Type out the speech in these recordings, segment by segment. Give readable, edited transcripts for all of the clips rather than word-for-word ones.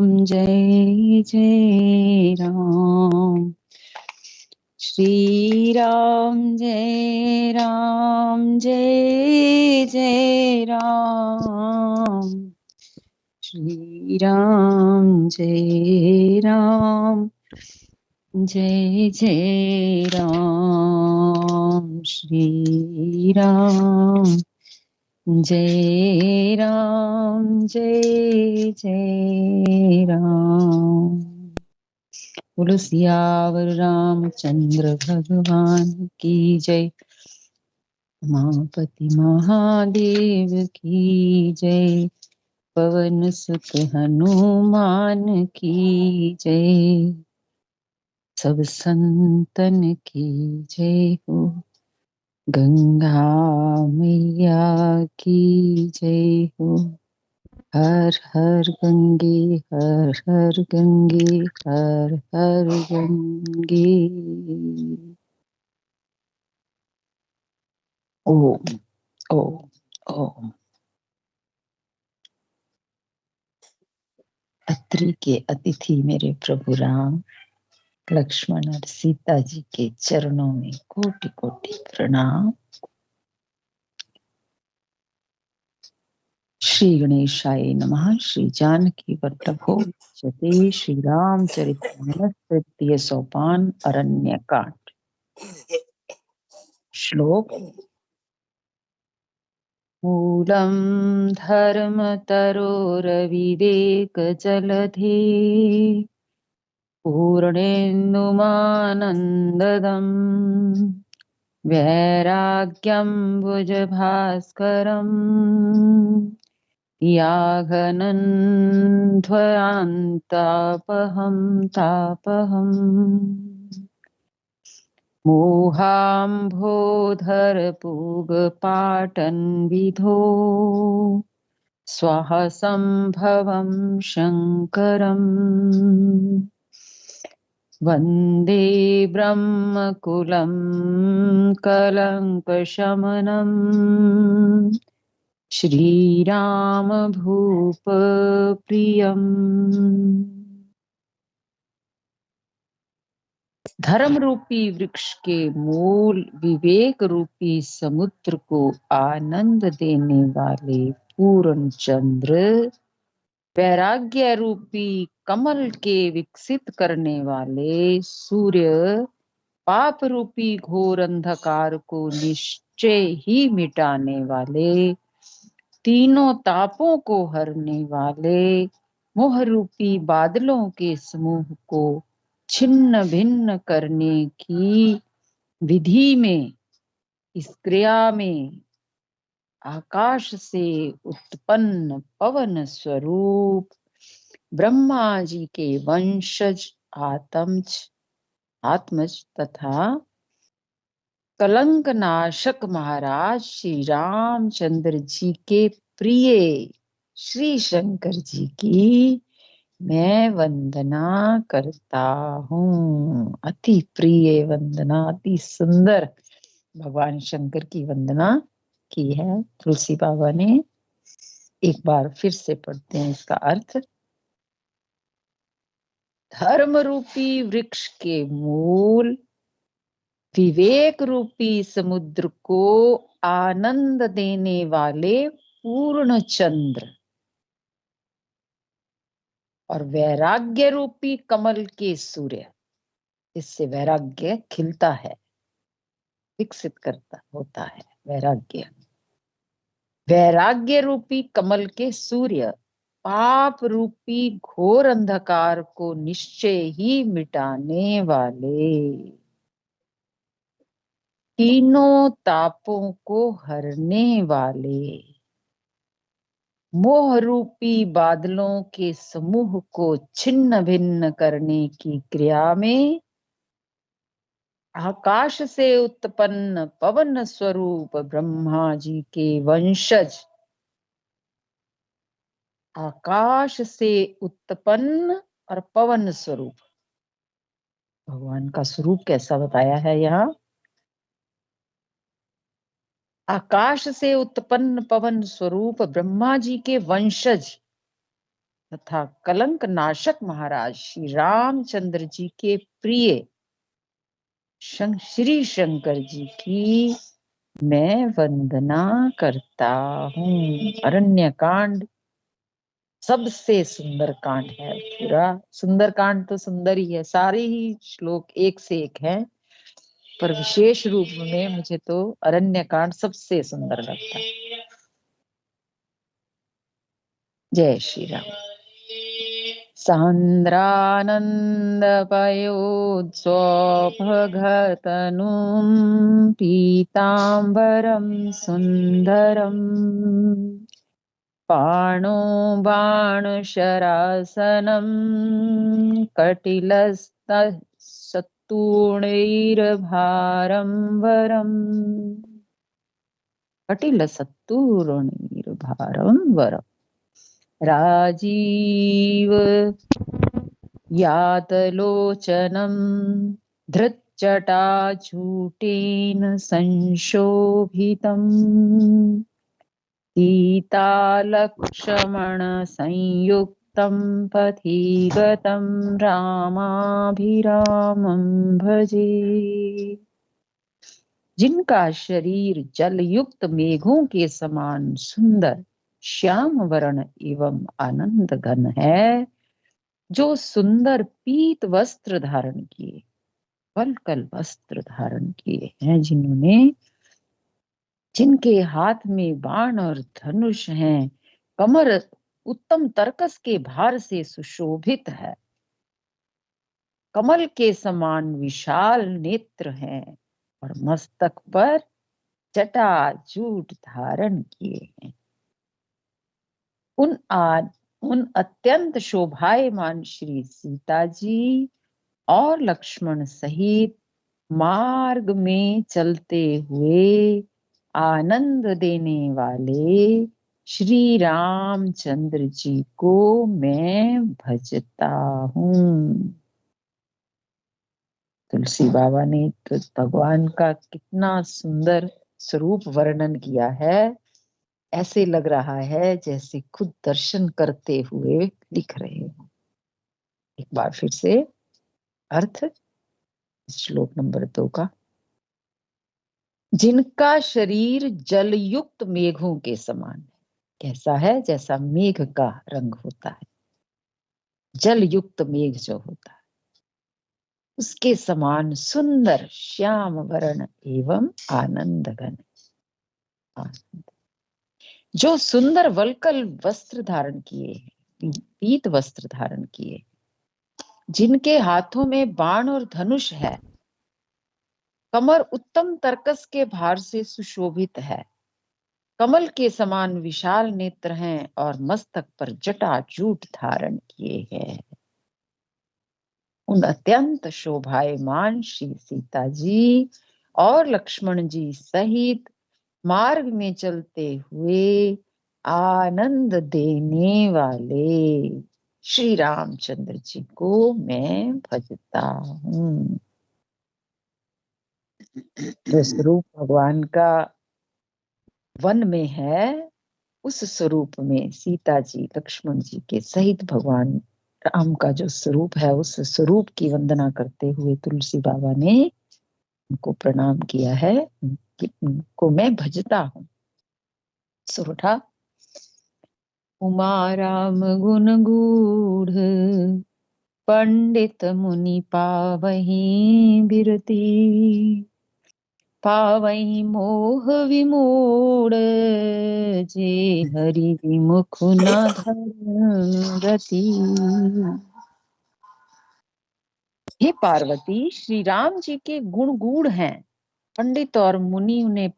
जय जय राम। श्री राम जय राम जय जय राम। श्री राम जय राम जय जय राम। श्री राम जय राम जय जय राम। बोलो सियावर रामचंद्र भगवान की जय। उमापति महादेव की जय। पवन सुत हनुमान की जय। सब संतन की जय हो। गंगा मैया की जय हो। हर हर गंगे हर हर गंगे हर हर गंगे। ओम ओम ओम। अत्रि के अतिथि मेरे प्रभु राम, लक्ष्मण और सीता जी के चरणों में कोटि कोटि प्रणाम। श्री गणेशाय नमः। श्री जानकी वल्लभो जते। श्री रामचरितमानस तृतीय सोपान अरण्य कांड। श्लोक। मूलं धर्मतरोरविवेकजलधे पूर्णेन्दुमानन्ददम् वैराग्यं भुजभास्करम् याघनन्ध्वयान्तापहं तापहम् मोहाम्भोधरपूगपाटन्विधो स्वाहसम्भवं शङ्करम् वन्दे ब्रह्मकुलं कलङ्कशमनम् श्रीरामभूपप्रियम्। धर्म रूपी वृक्ष के मूल विवेक रूपी समुद्र को आनंद देने वाले पूर्ण चंद्र, वैराग्य रूपी कमल के विकसित करने वाले सूर्य, पाप रूपी घोर अंधकार को निश्चय ही मिटाने वाले, तीनों तापों को हरने वाले, मोह रूपी बादलों के समूह को छिन्न भिन्न करने की विधि में, इस क्रिया में आकाश से उत्पन्न पवन स्वरूप ब्रह्मा जी के वंशज आत्मज तथा कलंक नाशक महाराज श्री रामचंद्र जी के प्रिय श्री शंकर जी की मैं वंदना करता हूँ। अति प्रिय वंदना, अति सुंदर भगवान शंकर की वंदना की है तुलसी बाबा ने। एक बार फिर से पढ़ते हैं इसका अर्थ। धर्म रूपी वृक्ष के मूल विवेक रूपी समुद्र को आनंद देने वाले पूर्ण चंद्र और वैराग्य रूपी कमल के सूर्य, इससे वैराग्य खिलता है, विकसित करता होता है वैराग्य। वैराग्य रूपी कमल के सूर्य पाप रूपी घोर अंधकार को निश्चय ही मिटाने वाले, तीनों तापों को हरने वाले, मोह रूपी बादलों के समूह को छिन्न भिन्न करने की क्रिया में आकाश से उत्पन्न पवन स्वरूप ब्रह्मा जी के वंशज, आकाश से उत्पन्न और पवन स्वरूप। भगवान का स्वरूप कैसा बताया है यहाँ। आकाश से उत्पन्न पवन स्वरूप ब्रह्मा जी के वंशज, तथा कलंक नाशक महाराज श्री रामचंद्र जी के प्रिय श्री शंकर जी की मैं वंदना करता हूँ। अरण्य कांड सबसे सुंदर कांड है पूरा। सुंदर कांड तो सुंदर ही है, सारे ही श्लोक एक से एक हैं, पर विशेष रूप में मुझे तो अरण्य कांड सबसे सुंदर लगता है। जय श्री राम। सान्द्रानन्दपयोत्स्वभगतनुं पीताम्बरं सुन्दरम् पाणो बाणशरासनं कटिलसत्तूणैर्भारं वरम् कटिलसत्तूणैर्भारं वरम् राजीव यातलोचनं धृच्जटाजूटेन संशोभितम् सीतालक्ष्मणसंयुक्तं पथिगतं रामाभिरामं भजे। जिनका शरीर जलयुक्त मेघों के समान सुंदर श्याम वर्ण एवं आनंद घन है, जो सुंदर पीत वस्त्र धारण किए, वल्कल वस्त्र धारण किए हैं, जिनके हाथ में बाण और धनुष हैं, कमर उत्तम तरकस के भार से सुशोभित है, कमल के समान विशाल नेत्र हैं और मस्तक पर जटाजूट धारण किए हैं। उन अत्यंत शोभायमान श्री सीता जी और लक्ष्मण सहित मार्ग में चलते हुए आनंद देने वाले श्री रामचंद्र जी को मैं भजता हूँ। तुलसी बाबा ने तो भगवान का कितना सुंदर स्वरूप वर्णन किया है। ऐसे लग रहा है जैसे खुद दर्शन करते हुए लिख रहे हो। एक बार फिर से अर्थ श्लोक नंबर 2 का। जिनका शरीर जलयुक्त मेघों के समान है। कैसा है? जैसा मेघ का रंग होता है, जलयुक्त मेघ जो होता है उसके समान सुंदर श्याम वर्ण एवं आनंद घन। जो सुंदर वल्कल वस्त्र धारण किए हैं, पीत वस्त्र धारण किए, जिनके हाथों में बाण और धनुष है, कमर उत्तम तरकस के भार से सुशोभित है, कमल के समान विशाल नेत्र हैं और मस्तक पर जटाजूट धारण किए हैं। उन अत्यंत शोभायमान श्री सीता जी और लक्ष्मण जी सहित मार्ग में चलते हुए आनंद देने वाले श्री रामचंद्र जी को मैं भजता हूँ। जो स्वरूप भगवान का वन में है, उस स्वरूप में सीता जी लक्ष्मण जी के सहित भगवान राम का जो स्वरूप है, उस स्वरूप की वंदना करते हुए तुलसी बाबा ने उनको प्रणाम किया है कि उनको मैं भजता हूँ। सुरठा उमा राम गुण गूढ़ पंडित मुनि पावही बिरती, पावही मोह विमूढ़ जे हरि विमुख न धरती। हे पार्वती, श्री राम जी के गुण गूढ़ हैं, पंडित और मुनि उन्हें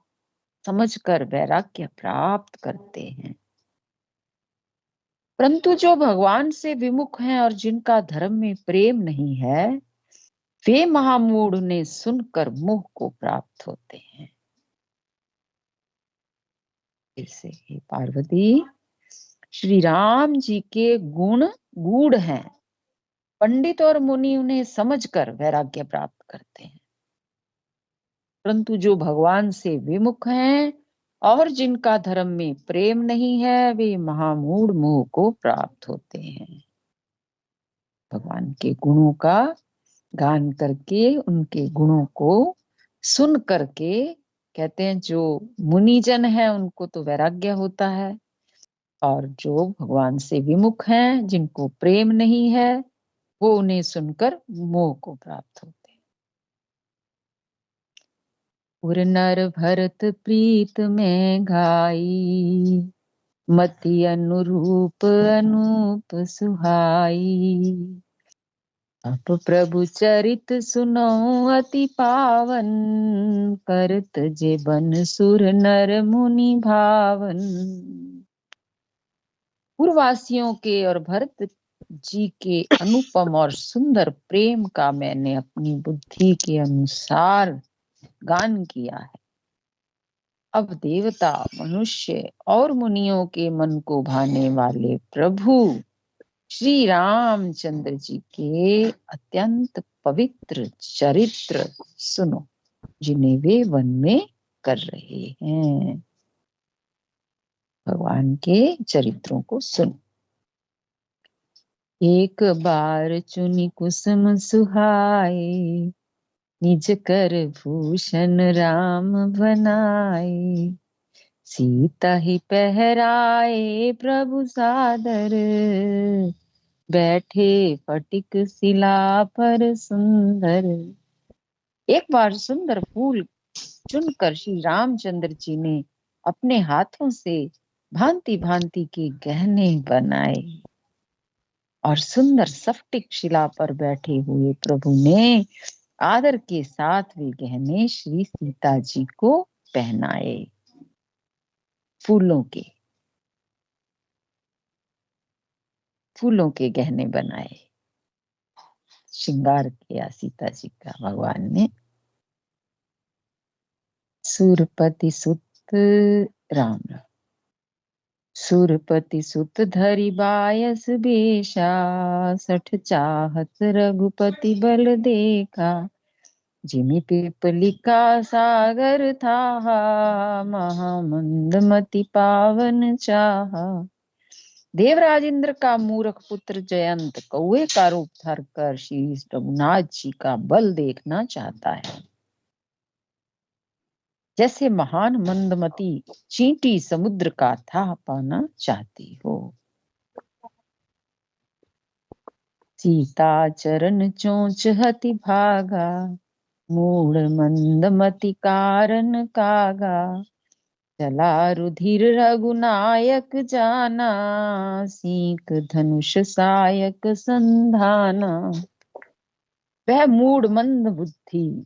समझकर वैराग्य प्राप्त करते हैं, परंतु जो भगवान से विमुख हैं और जिनका धर्म में प्रेम नहीं है, वे महामूढ़ उन्हें सुनकर मोह को प्राप्त होते हैं। इसे हे पार्वती, श्री राम जी के गुण गूढ़ हैं, पंडित और मुनि उन्हें समझकर वैराग्य प्राप्त करते हैं, परंतु जो भगवान से विमुख हैं और जिनका धर्म में प्रेम नहीं है वे महामूढ़ मोह को प्राप्त होते हैं। भगवान के गुणों का गान करके, उनके गुणों को सुन करके, कहते हैं जो मुनिजन है उनको तो वैराग्य होता है, और जो भगवान से विमुख हैं, जिनको प्रेम नहीं है, वो उन्हें सुनकर मोह को प्राप्त होते हैं। उर नर भरत प्रीत में घाई, मति अनुरूप अनूप सुहाई। अब प्रभु चरित सुनो अति पावन, करत जे बन सुर नर मुनि भावन। पूर्ववासियों के और भरत जी के अनुपम और सुंदर प्रेम का मैंने अपनी बुद्धि के अनुसार गान किया है। अब देवता, मनुष्य और मुनियों के मन को भाने वाले प्रभु श्री रामचंद्र जी के अत्यंत पवित्र चरित्र सुनो, जिन्हें वे वन में कर रहे हैं। भगवान के चरित्रों को सुनो। एक बार चुनी कुसुम सुहाए, निज कर भूषण राम बनाए। सीता ही पहराए प्रभु सादर, बैठे फटिक शिला पर सुंदर। एक बार सुंदर फूल चुनकर श्री रामचंद्र जी ने अपने हाथों से भांति भांति के गहने बनाए, और सुंदर स्फटिक शिला पर बैठे हुए प्रभु ने आदर के साथ वे गहने श्री सीता जी को पहनाए। फूलों के गहने बनाए, श्रृंगार किया सीता जी का भगवान ने। सुरपति सुत राम, सुरपति सुत धरि बायस बेशा, सठ चाहत रघुपति बल देखा। जिमि पिपलिका सागर था, महामंदमति पावन चाहा। देवराज इंद्र का मूर्ख पुत्र जयंत कौए का रूप धर कर श्री रघुनाथ जी का बल देखना चाहता है। जैसे महान मंदमती चींटी समुद्र का था पाना चाहती हो। सीता चरण चोंच हति भागा, मूढ़ मंदमति कारण कागा। चला रुधिर रघुनायक जाना, सीक धनुष सायक संधाना। वह मूढ़ मंद बुद्धि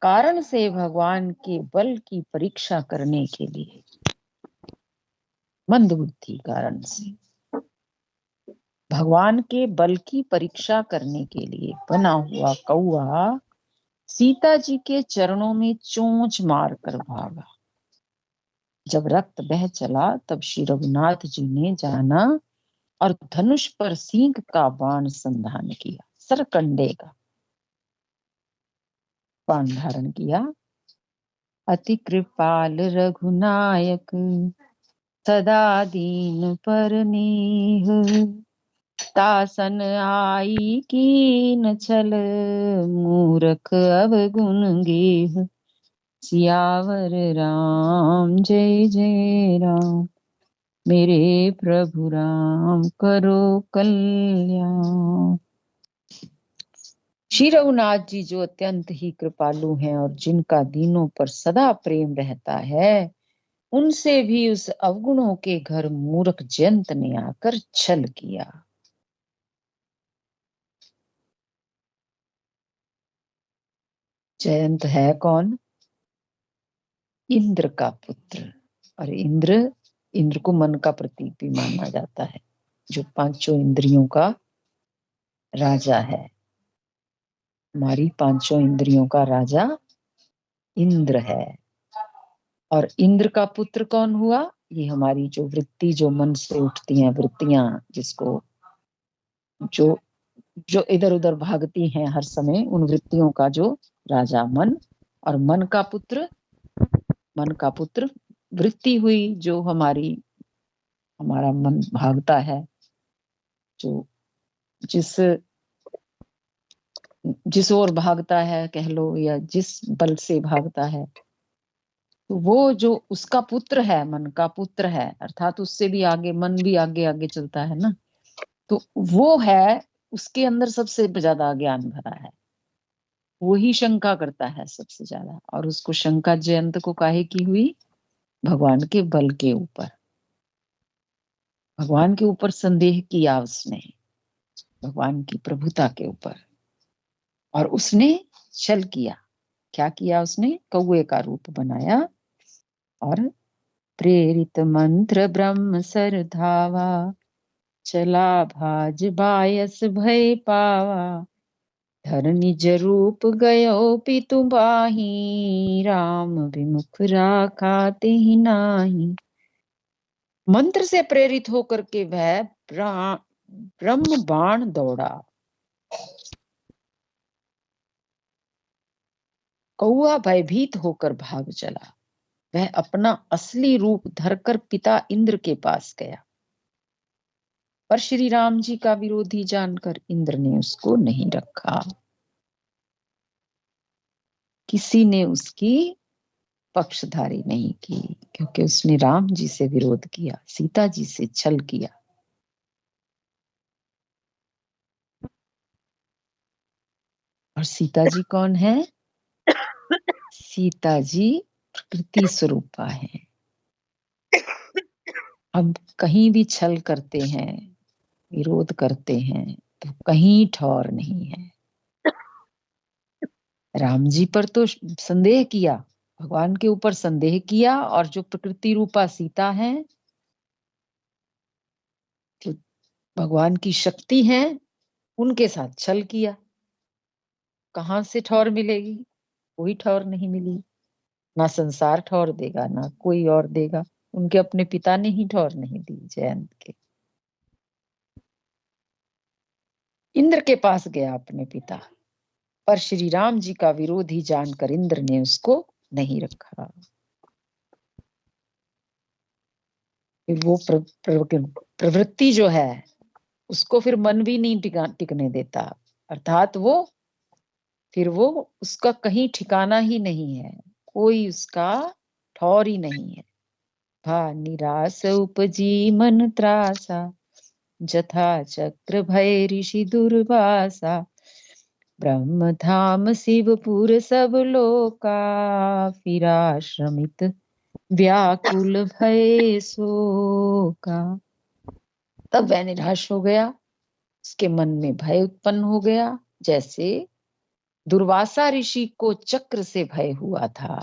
कारण से भगवान के बल की परीक्षा करने के लिए, मंद बुद्धि कारण से भगवान के बल की परीक्षा करने के लिए बना हुआ कौआ सीता जी के चरणों में चोंच मार कर भागा। जब रक्त बह चला तब श्री रघुनाथ जी ने जाना और धनुष पर सींग का बाण संधान किया, सरकंडे का बाण धारण किया। अति कृपाल रघुनायक, सदा दीन पर नेह। तासन आई कीन छल, मूरख अवगुण गेह। सियावर राम जय जय राम, मेरे प्रभु राम करो कल्याण। श्री रघुनाथ जी जो अत्यंत ही कृपालु हैं और जिनका दीनों पर सदा प्रेम रहता है, उनसे भी उस अवगुणों के घर मूर्ख जयंत ने आकर छल किया। जयंत है कौन? इंद्र का पुत्र। और इंद्र को मन का प्रतीक भी माना जाता है, जो पांचों इंद्रियों का राजा है। हमारी पांचों इंद्रियों का राजा इंद्र है। और इंद्र का पुत्र कौन हुआ? ये हमारी जो वृत्ति, जो मन से उठती हैं वृत्तियां, जिसको जो जो इधर उधर भागती हैं हर समय, उन वृत्तियों का जो राजा मन। और मन का पुत्र वृत्ति हुई, जो हमारा मन भागता है, जो जिस जिस ओर भागता है कह लो, या जिस बल से भागता है, तो वो जो उसका पुत्र है, मन का पुत्र है, अर्थात उससे भी आगे, मन भी आगे आगे चलता है ना, तो वो है, उसके अंदर सबसे ज्यादा ज्ञान भरा है, वो ही शंका करता है सबसे ज्यादा। और उसको शंका जयंत को काहे की हुई? भगवान के बल के ऊपर, भगवान के ऊपर संदेह किया उसने, भगवान की प्रभुता के ऊपर, और उसने छल किया। क्या किया उसने? कौए का रूप बनाया और प्रेरित मंत्र ब्रह्म सर धावा, चला भाज बायस भय पावा, धरनी जरूप गयो पितु बाही, राम विमुख राखा तेहि नाही। मंत्र से प्रेरित होकर के वह ब्रह्म बाण दौड़ा। कौआ भयभीत होकर भाग चला, वह अपना असली रूप धरकर पिता इंद्र के पास गया, पर श्री राम जी का विरोधी जानकर इंद्र ने उसको नहीं रखा। किसी ने उसकी पक्षधारी नहीं की, क्योंकि उसने राम जी से विरोध किया, सीता जी से छल किया। और सीता जी कौन है? सीता जी प्रकृति स्वरूपा है। अब कहीं भी छल करते हैं, विरोध करते हैं, तो कहीं ठौर नहीं है। राम जी पर तो संदेह किया, भगवान के ऊपर संदेह किया, और जो प्रकृति रूपा सीता है, जो भगवान की शक्ति है, उनके साथ छल किया। कहां से ठौर मिलेगी? कोई ठौर नहीं मिली, ना संसार ठौर देगा, ना कोई और देगा। उनके अपने पिता ने ही ठौर नहीं दी जयंत के। इंद्र के पास गया अपने पिता, पर श्री राम जी का विरोधी जानकर इंद्र ने उसको नहीं रखा। फिर वो प्रवृत्ति जो है, उसको फिर मन भी नहीं टिकने देता, अर्थात वो उसका कहीं ठिकाना ही नहीं है, कोई उसका ठौर ही नहीं है। भा निरास उपजी मन त्रासा, जथा चक्र भय ऋषि दुर्वासा, ब्रह्म धाम शिवपुर सब लोका, फिरा श्रमित व्याकुल भय शोका। तब वह निराश हो गया, उसके मन में भय उत्पन्न हो गया, जैसे दुर्वासा ऋषि को चक्र से भय हुआ था।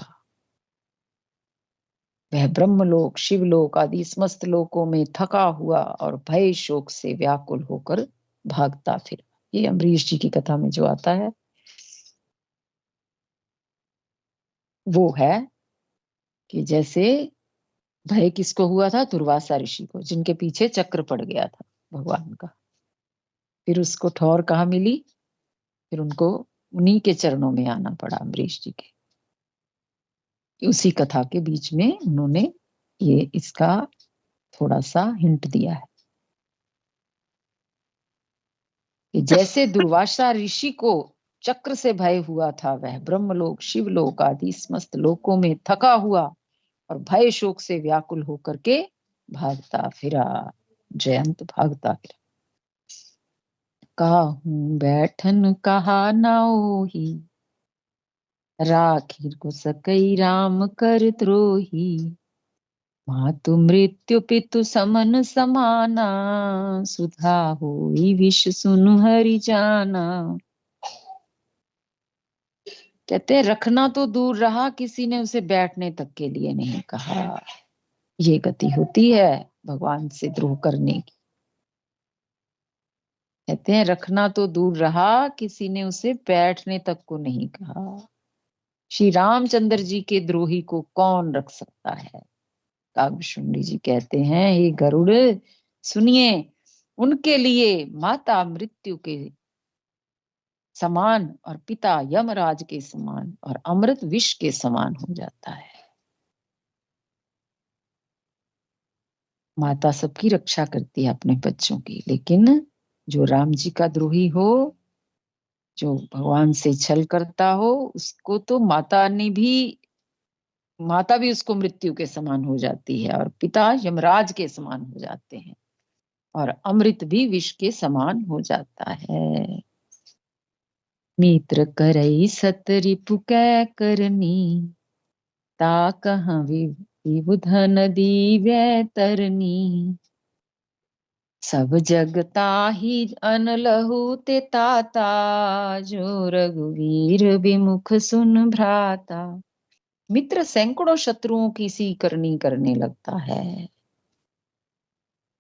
वह ब्रह्मलोक, शिवलोक आदि समस्त लोकों में थका हुआ और भय शोक से व्याकुल होकर भागता फिर। ये अम्बरीश जी की कथा में जो आता है वो है कि जैसे भय किसको हुआ था? दुर्वासा ऋषि को, जिनके पीछे चक्र पड़ गया था भगवान का। फिर उसको ठौर कहाँ मिली? फिर उनको उन्हीं के चरणों में आना पड़ा, अम्बरीश जी के। उसी कथा के बीच में उन्होंने ये इसका थोड़ा सा हिंट दिया है कि जैसे दुर्वासा ऋषि को चक्र से भय हुआ था, वह ब्रह्मलोक, शिवलोक आदि समस्त लोकों में थका हुआ और भय शोक से व्याकुल होकर के भागता फिरा। जयंत भागता फिरा। काहू बैठन कहा नाओही, राखी को सकई राम कर द्रोही, मातु मृत्यु पितु समन समाना, सुधा होई विष सुनु हरि जाना। कहते हैं रखना तो दूर रहा, किसी ने उसे बैठने तक के लिए नहीं कहा। ये गति होती है भगवान से द्रोह करने की। कहते हैं रखना तो दूर रहा, किसी ने उसे बैठने तक को नहीं कहा। श्री रामचंद्र जी के द्रोही को कौन रख सकता है? काव्यशुंडी जी कहते हैं, हे गरुड़ सुनिए, उनके लिए माता मृत्यु के समान और पिता यमराज के समान और अमृत विष के समान हो जाता है। माता सबकी रक्षा करती है अपने बच्चों की, लेकिन जो राम जी का द्रोही हो, जो भगवान से छल करता हो, उसको तो माता भी उसको मृत्यु के समान हो जाती है, और पिता यमराज के समान हो जाते हैं, और अमृत भी विष के समान हो जाता है। मित्र करई सत रिपु कै करनी, ता कहाँ विबुध नदी वैतरनी। सब जग ताहि अनलहु ते ताता, जो रघुवीर विमुख सुन भ्राता। मित्र सैकड़ों शत्रुओं की सी करनी करने लगता है।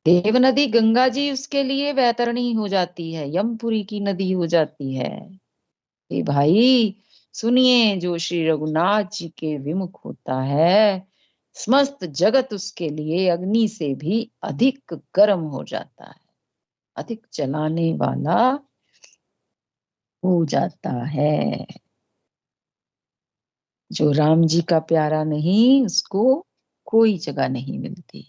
देव नदी गंगा जी उसके लिए वैतरणी हो जाती है, यमपुरी की नदी हो जाती है। ए भाई सुनिए, जो श्री रघुनाथ जी के विमुख होता है, समस्त जगत उसके लिए अग्नि से भी अधिक गर्म हो जाता है, अधिक जलाने वाला हो जाता है। जो राम जी का प्यारा नहीं, उसको कोई जगह नहीं मिलती।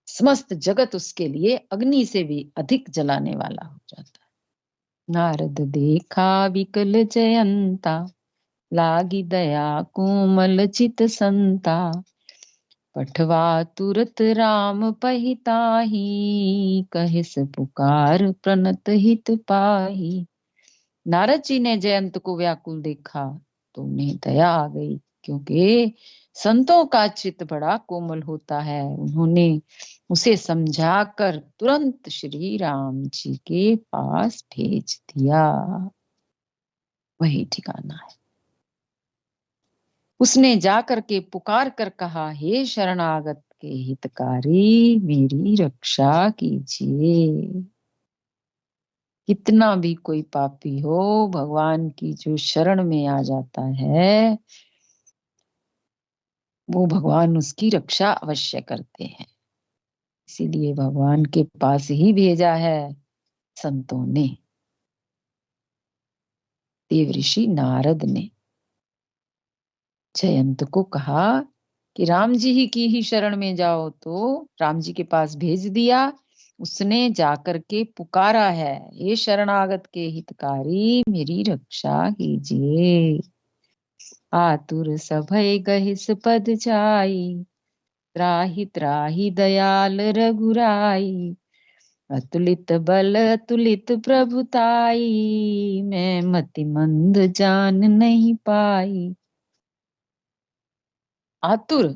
समस्त जगत उसके लिए अग्नि से भी अधिक जलाने वाला हो जाता है। नारद देखा विकल जयंता, लागी दया कोमल चित संता। पठवा तुरत राम पहिताही, कहिस पुकार प्रणत हित पाही। नारद जी ने जयंत को व्याकुल देखा तो उन्हें दया आ गई, क्योंकि संतों का चित्त बड़ा कोमल होता है। उन्होंने उसे समझाकर तुरंत श्री राम जी के पास भेज दिया। वही ठिकाना है। उसने जाकर के पुकार कर कहा, हे शरणागत के हितकारी, मेरी रक्षा कीजिए। कितना भी कोई पापी हो, भगवान की जो शरण में आ जाता है, वो भगवान उसकी रक्षा अवश्य करते हैं। इसीलिए भगवान के पास ही भेजा है संतों ने, देव ऋषि नारद ने जयंत को कहा कि राम जी ही की ही शरण में जाओ, तो राम जी के पास भेज दिया। उसने जाकर के पुकारा है, हे शरणागत के हितकारी, मेरी रक्षा कीजिए। आतुर सभय गहिस पद जाई, त्राहि त्राहि दयाल रघुराई। अतुलित बल अतुलित प्रभुताई, मैं मति मंद जान नहीं पाई। आतुर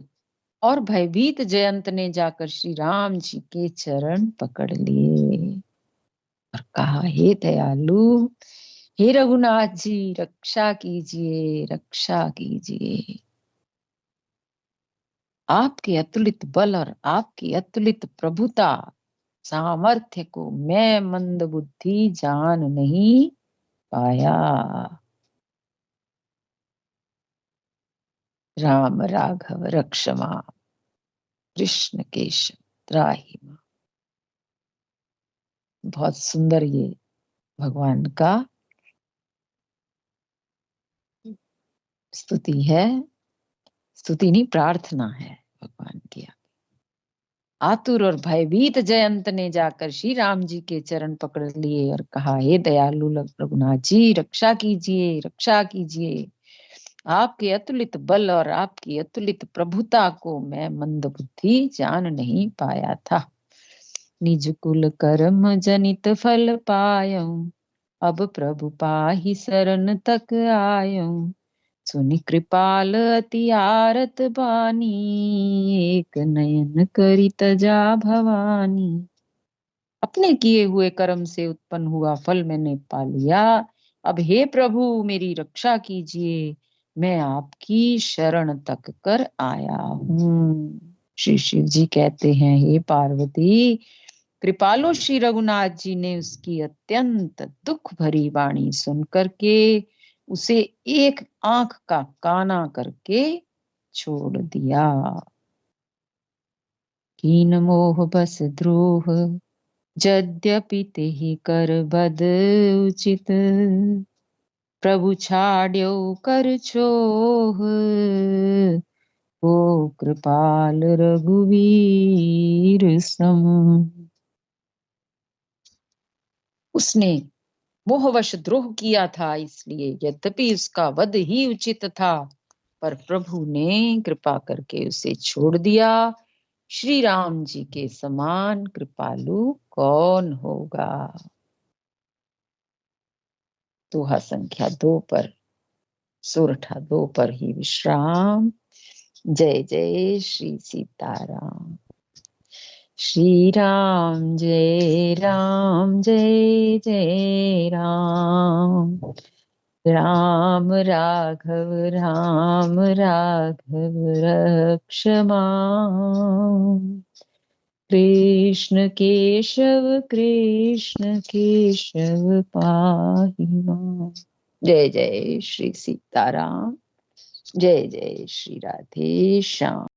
और भयभीत जयंत ने जाकर श्री राम जी के चरण पकड़ लिए और कहा, हे दयालु, हे रघुनाथ जी, रक्षा कीजिए, रक्षा कीजिए। आपके अतुलित बल और आपकी अतुलित प्रभुता सामर्थ्य को मैं मंद बुद्धि जान नहीं पाया। राम राघव रक्षमा, कृष्ण केशव त्राहि मां। बहुत सुंदर ये भगवान का स्तुति है, स्तुति नहीं प्रार्थना है भगवान की। आतुर और भयभीत जयंत ने जाकर श्री राम जी के चरण पकड़ लिए और कहा, हे दयालु रघुनाथ जी, रक्षा कीजिए, रक्षा कीजिए। आपके अतुलित बल और आपकी अतुलित प्रभुता को मैं मंद बुद्धि जान नहीं पाया था। निज कुल कर्म जनित फल पायऊं, अब प्रभु पाहि शरण तक आयऊं। सुनि कृपाल अति आरत बानी, एक नयन करि तजा भवानी। अपने किए हुए कर्म से उत्पन्न हुआ फल मैंने पा लिया। अब हे प्रभु मेरी रक्षा कीजिए, मैं आपकी शरण तक कर आया हूँ। श्री शिव जी कहते हैं, हे पार्वती, कृपालु श्री रघुनाथ जी ने उसकी अत्यंत दुख भरी वाणी सुन करके उसे एक आंख का काना करके छोड़ दिया। कीन मोह बस द्रोह, यद्यपि तेहि कर बद उचित। प्रभु छाड्यो कर छोह, ओ कृपाल रघुवीर सम। उसने मोहवश द्रोह किया था, इसलिए यद्यपि उसका वध ही उचित था, पर प्रभु ने कृपा करके उसे छोड़ दिया। श्री राम जी के समान कृपालु कौन होगा। दोहा संख्या 2 पर, सोरठा 2 पर ही विश्राम। जय जय श्री सीताराम। श्री राम जय राम, जय जय राम। राम राघव रक्षमां। कृष्ण केशव पाहि मां। जय जय श्री सीताराम। जय जय श्री राधे श्याम।